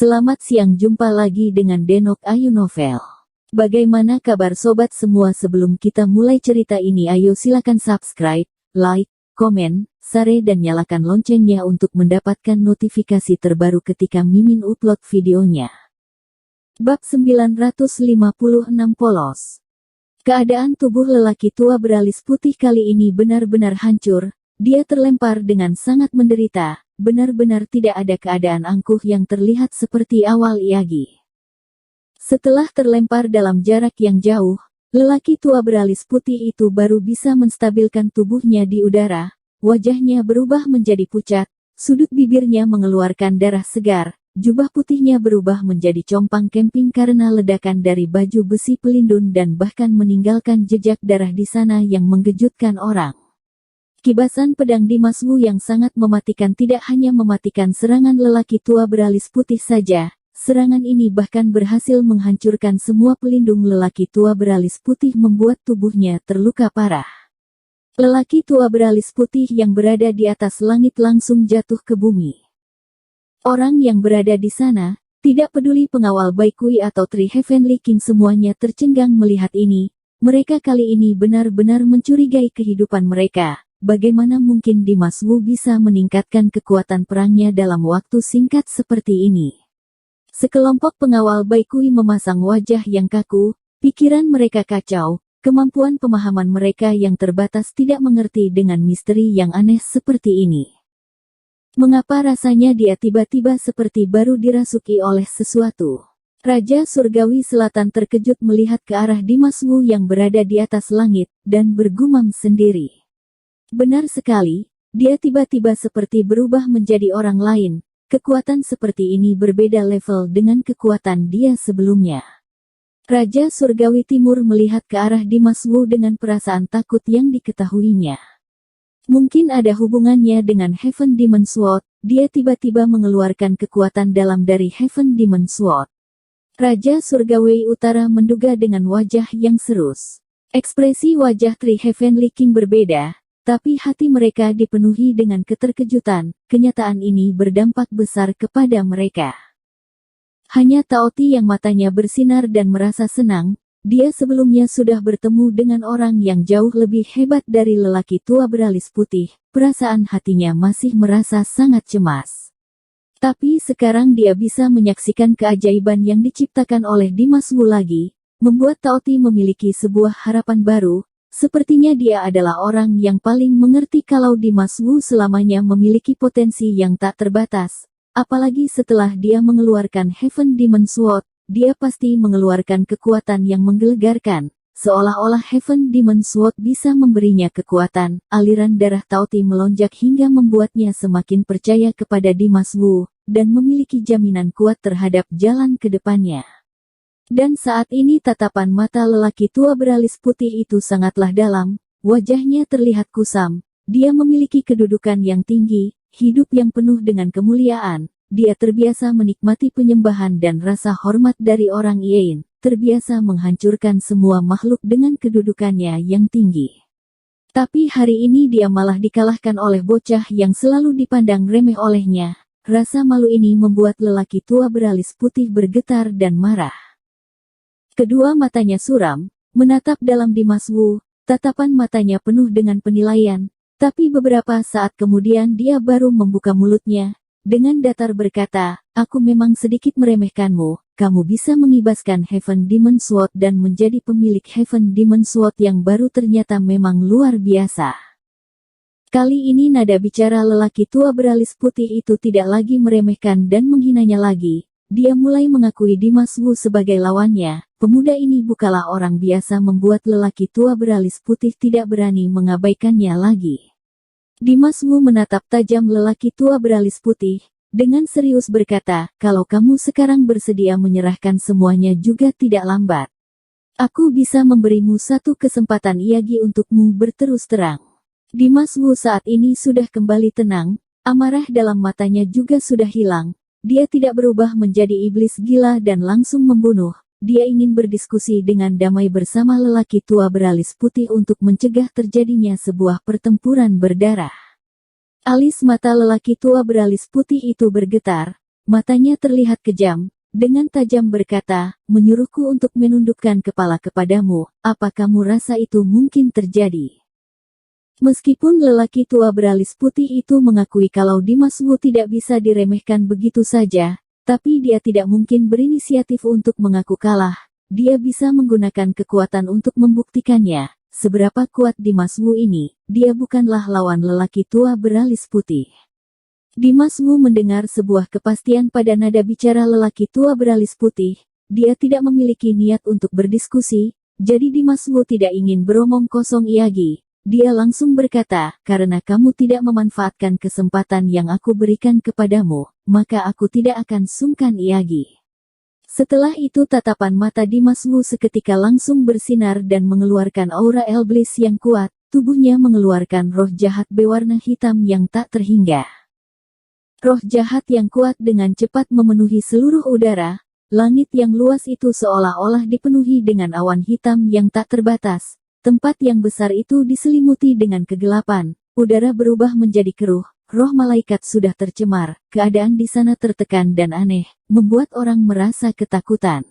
Selamat siang, jumpa lagi dengan Denok Ayu Novel. Bagaimana kabar sobat semua? Sebelum kita mulai cerita ini, ayo silakan subscribe, like, komen, share dan nyalakan loncengnya untuk mendapatkan notifikasi terbaru ketika Mimin upload videonya. Bab 956 Polos. Keadaan tubuh lelaki tua beralis putih kali ini benar-benar hancur. Dia terlempar dengan sangat menderita. Benar-benar tidak ada keadaan angkuh yang terlihat seperti awal Iyagi. Setelah terlempar dalam jarak yang jauh, lelaki tua beralis putih itu baru bisa menstabilkan tubuhnya di udara. Wajahnya berubah menjadi pucat, sudut bibirnya mengeluarkan darah segar, jubah putihnya berubah menjadi compang camping karena ledakan dari baju besi pelindung dan bahkan meninggalkan jejak darah di sana yang mengejutkan orang. Kibasan pedang Dimas Wu yang sangat mematikan tidak hanya mematikan serangan lelaki tua beralis putih saja, serangan ini bahkan berhasil menghancurkan semua pelindung lelaki tua beralis putih membuat tubuhnya terluka parah. Lelaki tua beralis putih yang berada di atas langit langsung jatuh ke bumi. Orang yang berada di sana, tidak peduli pengawal Baikui atau Three Heavenly King, semuanya tercengang melihat ini. Mereka kali ini benar-benar mencurigai kehidupan mereka. Bagaimana mungkin Dimas Wu bisa meningkatkan kekuatan perangnya dalam waktu singkat seperti ini? Sekelompok pengawal Baikui memasang wajah yang kaku, pikiran mereka kacau, kemampuan pemahaman mereka yang terbatas tidak mengerti dengan misteri yang aneh seperti ini. Mengapa rasanya dia tiba-tiba seperti baru dirasuki oleh sesuatu? Raja Surgawi Selatan terkejut melihat ke arah Dimas Wu yang berada di atas langit, dan bergumam sendiri. Benar sekali, dia tiba-tiba seperti berubah menjadi orang lain. Kekuatan seperti ini berbeda level dengan kekuatan dia sebelumnya. Raja Surgawi Timur melihat ke arah Dimas Wu dengan perasaan takut yang diketahuinya. Mungkin ada hubungannya dengan Heaven Demon Sword. Dia tiba-tiba mengeluarkan kekuatan dalam dari Heaven Demon Sword. Raja Surgawi Utara menduga dengan wajah yang serius. Ekspresi wajah Three Heavenly King berbeda. Tapi hati mereka dipenuhi dengan keterkejutan. Kenyataan ini berdampak besar kepada mereka. Hanya Taoti yang matanya bersinar dan merasa senang. Dia sebelumnya sudah bertemu dengan orang yang jauh lebih hebat dari lelaki tua beralis putih. Perasaan hatinya masih merasa sangat cemas. Tapi sekarang dia bisa menyaksikan keajaiban yang diciptakan oleh Dimas Wu lagi. Membuat Taoti memiliki sebuah harapan baru. Sepertinya dia adalah orang yang paling mengerti kalau Dimas Wu selamanya memiliki potensi yang tak terbatas. Apalagi setelah dia mengeluarkan Heaven Demon Sword, dia pasti mengeluarkan kekuatan yang menggelegarkan. Seolah-olah Heaven Demon Sword bisa memberinya kekuatan. Aliran darah Taoti melonjak hingga membuatnya semakin percaya kepada Dimas Wu, dan memiliki jaminan kuat terhadap jalan ke depannya. Dan saat ini tatapan mata lelaki tua beralis putih itu sangatlah dalam, wajahnya terlihat kusam, dia memiliki kedudukan yang tinggi, hidup yang penuh dengan kemuliaan, dia terbiasa menikmati penyembahan dan rasa hormat dari orang Yin, terbiasa menghancurkan semua makhluk dengan kedudukannya yang tinggi. Tapi hari ini dia malah dikalahkan oleh bocah yang selalu dipandang remeh olehnya. Rasa malu ini membuat lelaki tua beralis putih bergetar dan marah. Kedua matanya suram, menatap dalam Dimas Wu, tatapan matanya penuh dengan penilaian, tapi beberapa saat kemudian dia baru membuka mulutnya, dengan datar berkata, aku memang sedikit meremehkanmu, kamu bisa mengibaskan Heaven Demon Sword dan menjadi pemilik Heaven Demon Sword yang baru ternyata memang luar biasa. Kali ini nada bicara lelaki tua beralis putih itu tidak lagi meremehkan dan menghinanya lagi. Dia mulai mengakui Dimas Wu sebagai lawannya. Pemuda ini bukanlah orang biasa, membuat lelaki tua beralis putih tidak berani mengabaikannya lagi. Dimas Wu menatap tajam lelaki tua beralis putih, dengan serius berkata, kalau kamu sekarang bersedia menyerahkan semuanya juga tidak lambat. Aku bisa memberimu satu kesempatan Iyagi untukmu berterus terang. Dimas Wu saat ini sudah kembali tenang, amarah dalam matanya juga sudah hilang. Dia tidak berubah menjadi iblis gila dan langsung membunuh. Dia ingin berdiskusi dengan damai bersama lelaki tua beralis putih untuk mencegah terjadinya sebuah pertempuran berdarah. Alis mata lelaki tua beralis putih itu bergetar. Matanya terlihat kejam, dengan tajam berkata, menyuruhku untuk menundukkan kepala kepadamu, apa kamu rasa itu mungkin terjadi? Meskipun lelaki tua beralis putih itu mengakui kalau Dimas Wu tidak bisa diremehkan begitu saja, tapi dia tidak mungkin berinisiatif untuk mengaku kalah. Dia bisa menggunakan kekuatan untuk membuktikannya. Seberapa kuat Dimas Wu ini, dia bukanlah lawan lelaki tua beralis putih. Dimas Wu mendengar sebuah kepastian pada nada bicara lelaki tua beralis putih. Dia tidak memiliki niat untuk berdiskusi, jadi Dimas Wu tidak ingin beromong kosong lagi. Dia langsung berkata, karena kamu tidak memanfaatkan kesempatan yang aku berikan kepadamu, maka aku tidak akan sungkan lagi. Setelah itu tatapan mata Dimas Wu seketika langsung bersinar dan mengeluarkan aura iblis yang kuat, tubuhnya mengeluarkan roh jahat berwarna hitam yang tak terhingga. Roh jahat yang kuat dengan cepat memenuhi seluruh udara, langit yang luas itu seolah-olah dipenuhi dengan awan hitam yang tak terbatas, tempat yang besar itu diselimuti dengan kegelapan, udara berubah menjadi keruh. Roh malaikat sudah tercemar, keadaan di sana tertekan dan aneh, membuat orang merasa ketakutan.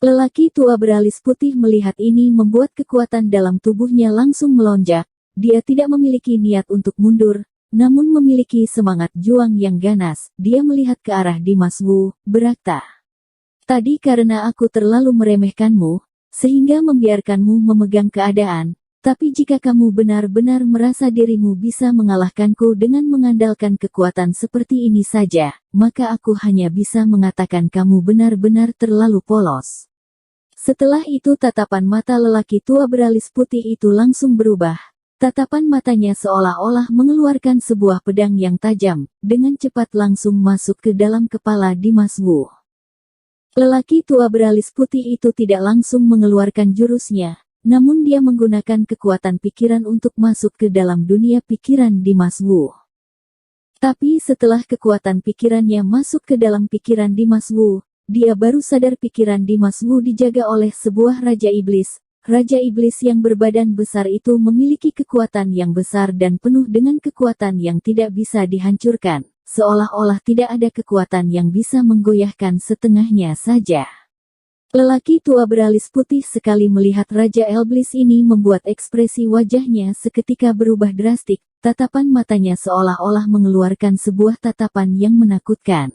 Lelaki tua beralis putih melihat ini membuat kekuatan dalam tubuhnya langsung melonjak. Dia tidak memiliki niat untuk mundur, namun memiliki semangat juang yang ganas. Dia melihat ke arah Dimas Wu, berkata, "Tadi karena aku terlalu meremehkanmu, sehingga membiarkanmu memegang keadaan. Tapi jika kamu benar-benar merasa dirimu bisa mengalahkanku dengan mengandalkan kekuatan seperti ini saja, maka aku hanya bisa mengatakan kamu benar-benar terlalu polos." Setelah itu tatapan mata lelaki tua beralis putih itu langsung berubah. Tatapan matanya seolah-olah mengeluarkan sebuah pedang yang tajam, dengan cepat langsung masuk ke dalam kepala Dimas Wu. Lelaki tua beralis putih itu tidak langsung mengeluarkan jurusnya. Namun dia menggunakan kekuatan pikiran untuk masuk ke dalam dunia pikiran Dimas Wu. Tapi setelah kekuatan pikirannya masuk ke dalam pikiran Dimas Wu, dia baru sadar pikiran Dimas Wu dijaga oleh sebuah Raja Iblis. Raja Iblis yang berbadan besar itu memiliki kekuatan yang besar dan penuh dengan kekuatan yang tidak bisa dihancurkan, seolah-olah tidak ada kekuatan yang bisa menggoyahkan setengahnya saja. Lelaki tua beralis putih sekali melihat Raja Iblis ini membuat ekspresi wajahnya seketika berubah drastik, tatapan matanya seolah-olah mengeluarkan sebuah tatapan yang menakutkan.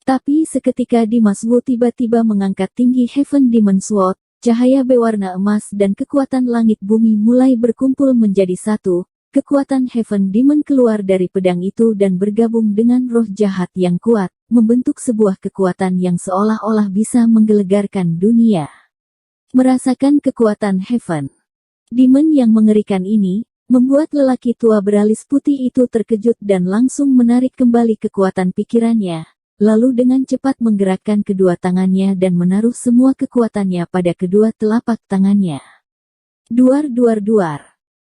Tapi seketika Dimas Wu tiba-tiba mengangkat tinggi Heaven Demon Sword, cahaya berwarna emas dan kekuatan langit bumi mulai berkumpul menjadi satu. Kekuatan Heaven Demon keluar dari pedang itu dan bergabung dengan roh jahat yang kuat, membentuk sebuah kekuatan yang seolah-olah bisa menggelegarkan dunia. Merasakan kekuatan Heaven Demon yang mengerikan ini, membuat lelaki tua beralis putih itu terkejut dan langsung menarik kembali kekuatan pikirannya, lalu dengan cepat menggerakkan kedua tangannya dan menaruh semua kekuatannya pada kedua telapak tangannya. Duar-duar-duar.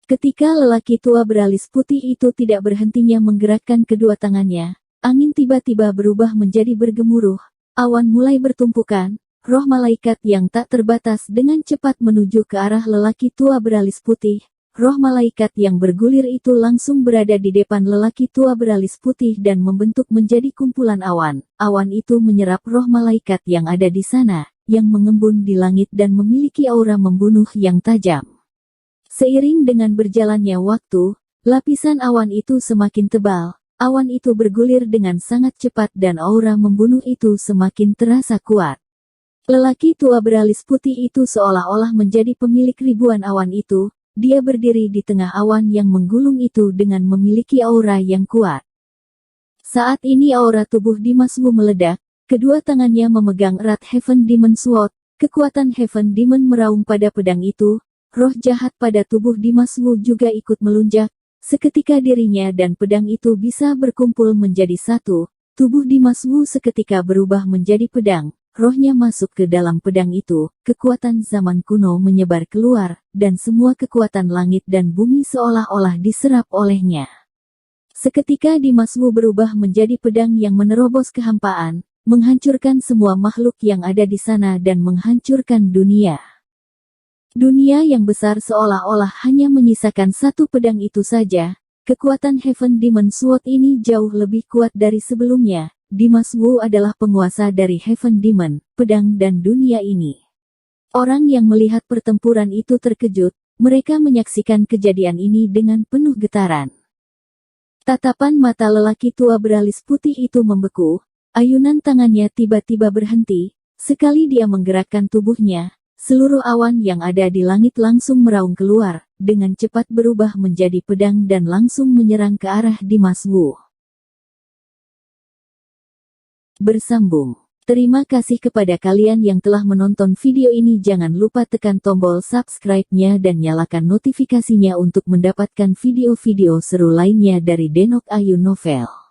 Ketika lelaki tua beralis putih itu tidak berhentinya menggerakkan kedua tangannya, angin tiba-tiba berubah menjadi bergemuruh, awan mulai bertumpukan, roh malaikat yang tak terbatas dengan cepat menuju ke arah lelaki tua beralis putih. Roh malaikat yang bergulir itu langsung berada di depan lelaki tua beralis putih dan membentuk menjadi kumpulan awan. Awan itu menyerap roh malaikat yang ada di sana, yang mengembun di langit dan memiliki aura membunuh yang tajam. Seiring dengan berjalannya waktu, lapisan awan itu semakin tebal, awan itu bergulir dengan sangat cepat dan aura membunuh itu semakin terasa kuat. Lelaki tua beralis putih itu seolah-olah menjadi pemilik ribuan awan itu, dia berdiri di tengah awan yang menggulung itu dengan memiliki aura yang kuat. Saat ini aura tubuh Dimas Wu meledak, kedua tangannya memegang erat Heaven Demon Sword, kekuatan Heaven Demon meraung pada pedang itu. Roh jahat pada tubuh Dimas Wu juga ikut melunjak, seketika dirinya dan pedang itu bisa berkumpul menjadi satu, tubuh Dimas Wu seketika berubah menjadi pedang, rohnya masuk ke dalam pedang itu, kekuatan zaman kuno menyebar keluar, dan semua kekuatan langit dan bumi seolah-olah diserap olehnya. Seketika Dimas Wu berubah menjadi pedang yang menerobos kehampaan, menghancurkan semua makhluk yang ada di sana dan menghancurkan dunia. Dunia yang besar seolah-olah hanya menyisakan satu pedang itu saja. Kekuatan Heaven Demon Sword ini jauh lebih kuat dari sebelumnya. Dimas Wu adalah penguasa dari Heaven Demon, pedang dan dunia ini. Orang yang melihat pertempuran itu terkejut, mereka menyaksikan kejadian ini dengan penuh getaran. Tatapan mata lelaki tua beralis putih itu membeku, ayunan tangannya tiba-tiba berhenti, sekali dia menggerakkan tubuhnya, seluruh awan yang ada di langit langsung meraung keluar, dengan cepat berubah menjadi pedang dan langsung menyerang ke arah Dimas Wu. Bersambung. Terima kasih kepada kalian yang telah menonton video ini. Jangan lupa tekan tombol subscribe-nya dan nyalakan notifikasinya untuk mendapatkan video-video seru lainnya dari Denok Ayu Novel.